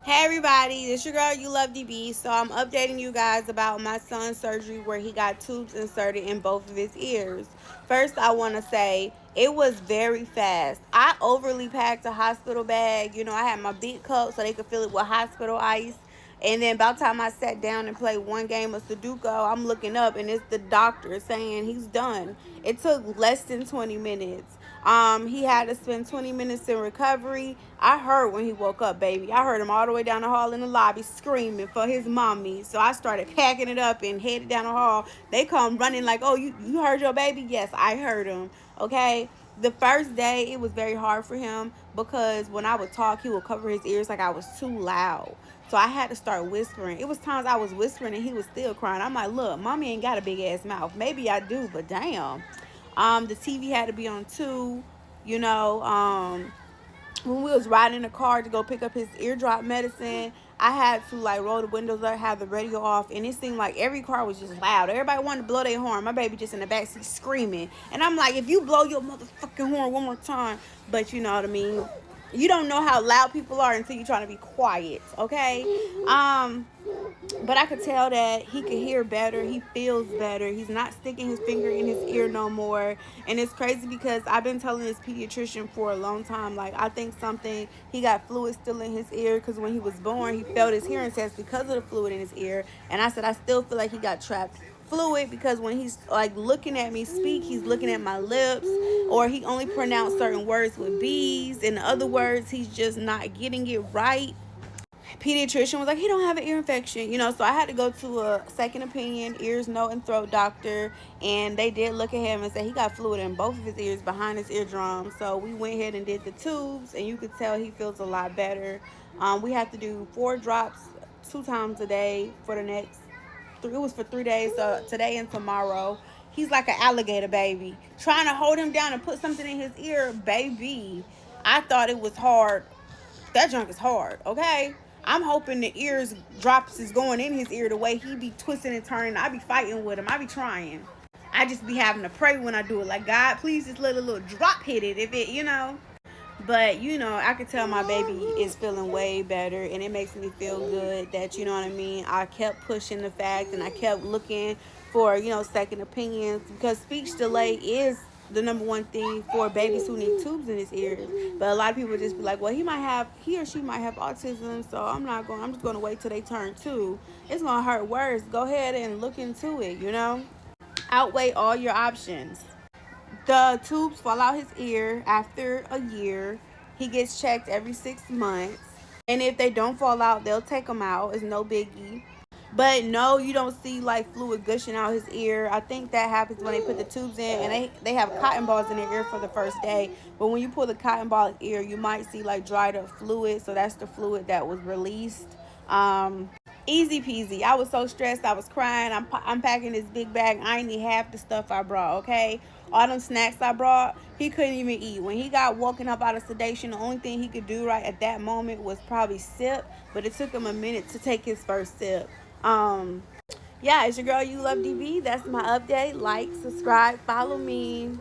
Hey everybody, this your girl You Love DB. So I'm updating you guys about my son's surgery where he got tubes inserted in both of his ears. First, I want to say it was very fast. I overly packed a hospital bag. I had my big cup so they could fill it with hospital ice. And then by the time I sat down and played one game of Sudoku, I'm looking up and it's the doctor saying he's done. It took less than 20 minutes. He had to spend 20 minutes in recovery. I heard when he woke up, baby. I heard him all the way down the hall in the lobby screaming for his mommy. So I started packing it up and headed down the hall. They come running like, oh, you heard your baby? Yes, I heard him. Okay. The first day, it was very hard for him because when I would talk, he would cover his ears like I was too loud. So I had to start whispering. It was times I was whispering and he was still crying. I'm like, look, mommy ain't got a big ass mouth. Maybe I do, but damn. The TV had to be on too. You know, when we was riding in the car to go pick up his eardrop medicine, I had to like roll the windows up, have the radio off, and it seemed like every car was just loud. Everybody wanted to blow their horn. My baby just in the backseat screaming, and I'm like, if you blow your motherfucking horn one more time, but you know what I mean. You don't know how loud people are until you're trying to be quiet, okay? But I could tell that he could hear better. He feels better. He's not sticking his finger in his ear no more. And it's crazy because I've been telling this pediatrician for a long time, like, I think he got fluid still in his ear because when he was born, he failed his hearing test because of the fluid in his ear. And I said, I still feel like he got trapped fluid because when he's like looking at me speak, he's looking at my lips, or he only pronounced certain words with B's, and other words he's just not getting it right. Pediatrician was like, he don't have an ear infection, so I had to go to a second opinion ears, nose, and throat doctor, and they did look at him and say he got fluid in both of his ears behind his eardrum. So we went ahead and did the tubes, and you could tell he feels a lot better. We have to do 4 drops 2 times a day for the next it was for 3 days, so today and tomorrow. He's like an alligator, baby, trying to hold him down and put something in his ear, baby. I thought it was hard. That junk is hard, okay? I'm hoping the ears drops is going in his ear the way he be twisting and turning. I be fighting with him. I be trying. I just be having to pray when I do it. Like, God, please just let a little drop hit it if it. But, I could tell my baby is feeling way better, and it makes me feel good that, you know what I mean, I kept pushing the fact, and I kept looking for, second opinions, because speech delay is the number one thing for babies who need tubes in his ears. But a lot of people just be like, well, he or she might have autism, so I'm just going to wait till they turn 2. It's going to hurt worse. Go ahead and look into it. Outweigh all your options. The tubes fall out his ear after a year. He gets checked every 6 months. And if they don't fall out, they'll take them out. It's no biggie. But no, you don't see like fluid gushing out his ear. I think that happens when they put the tubes in and they have cotton balls in their ear for the first day. But when you pull the cotton ball in ear, you might see like dried up fluid. So that's the fluid that was released. Easy peasy. I was so stressed. I was crying. I'm packing this big bag. I ain't need half the stuff I brought, okay? All them snacks I brought, he couldn't even eat. When he got woken up out of sedation, the only thing he could do right at that moment was probably sip. But it took him a minute to take his first sip. Yeah, it's your girl You Love DB. That's my update. Like, subscribe, follow me.